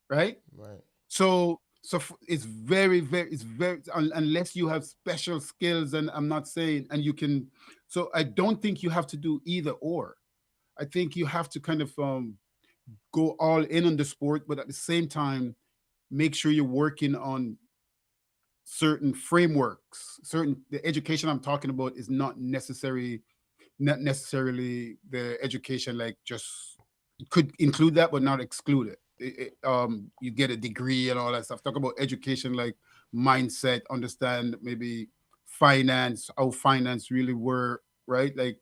right? Right. It's very unless you have special skills, and I'm not saying, and you can. So I don't think you have to do either or. I think you have to kind of go all in on the sport, but at the same time, make sure you're working on certain frameworks. Certain the education I'm talking about is not necessarily the education like just it could include that, but not exclude it. You get a degree and all that stuff. Talk about education like mindset, understand maybe finance, how finance really work, right? Like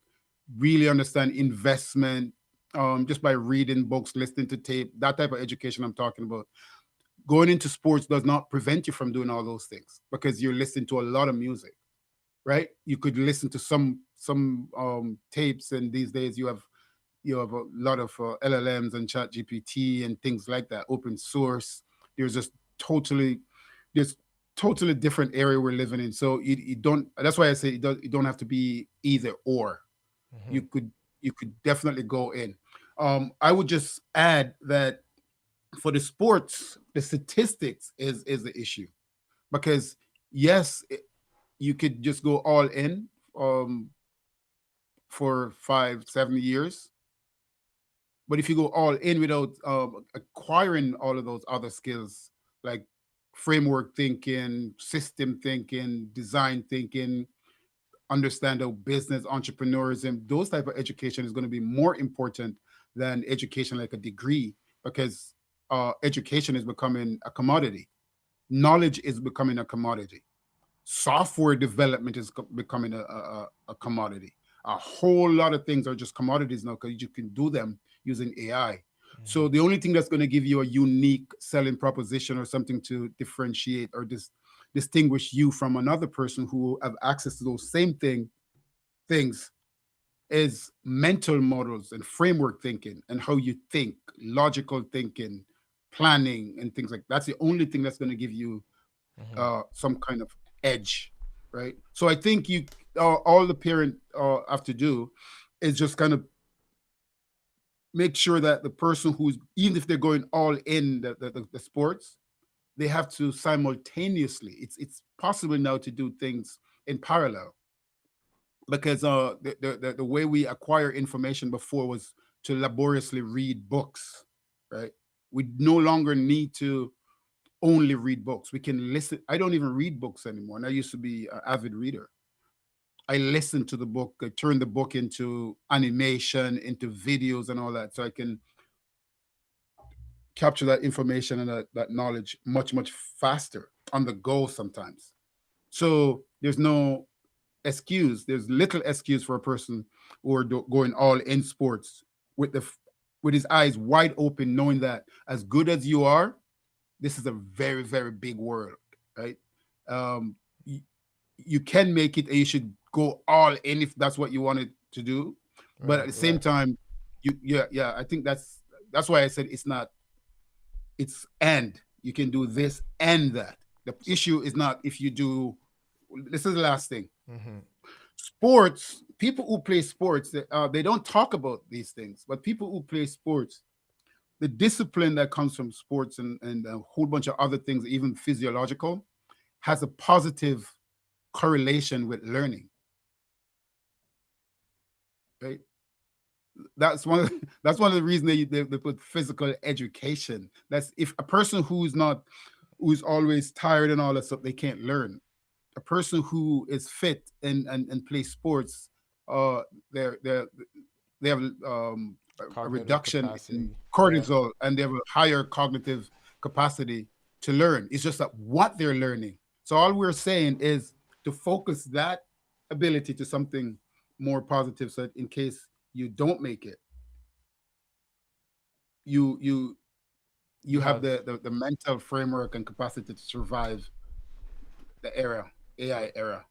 really understand investment, just by reading books, listening to tape, that type of education I'm talking about. Going into sports does not prevent you from doing all those things because you're listening to a lot of music, right? You could listen to some tapes, and these days you have a lot of LLMs and Chat GPT and things like that, open source. There's just totally there's totally different area we're living in. So you don't. That's why I say you don't have to be either or. Hmm. You could you could definitely go in. I would just add that for the sports, the statistics is the issue because yes, you could just go all in um, for 5 7 years, but if you go all in without acquiring all of those other skills like framework thinking, system thinking, design thinking, understand how business entrepreneurism, those type of education is going to be more important than education like a degree because education is becoming a commodity. Knowledge is becoming a commodity. Software development is becoming a commodity. A whole lot of things are just commodities now because you can do them using AI. Hmm. So the only thing that's going to give you a unique selling proposition or something to differentiate or distinguish you from another person who have access to those same things is mental models and framework thinking and how you think, logical thinking, planning, and things like that. That's the only thing that's going to give you Hmm. some kind of edge, right? So I think you all the parent have to do is just kind of make sure that the person who's even if they're going all in the sports, they have to simultaneously. It's possible now to do things in parallel because the way we acquire information before was to laboriously read books, right? We no longer need to only read books. We can listen. I don't even read books anymore. And I used to be an avid reader. I listen to the book, I turn the book into animation, into videos and all that. So I can capture that information and that knowledge much faster on the go sometimes. So there's no excuse. There's little excuse for a person who are going all in sports with with his eyes wide open, knowing that as good as you are, this is a very big world, right? Um, you, you can make it, and you should go all in if that's what you wanted to do. But at Right. the same Right. time, yeah, I think that's why I said it's not. It's and you can do this and that. The So. issue is not if you do. This is the last thing. Hmm. Sports. People who play sports, they don't talk about these things. But people who play sports, the discipline that comes from sports and a whole bunch of other things, even physiological, has a positive correlation with learning, right? That's one of the reasons they put physical education. That's if a person who's always tired and all that stuff, they can't learn. A person who is fit and plays sports, uh, they're they have a Cognitive reduction in capacity. Yeah. cortisol and they have a higher cognitive capacity to learn. It's just that what they're learning. So all we're saying is to focus that ability to something more positive. So that in case you don't make it, you you you You have have. the mental framework and capacity to survive the era, AI era.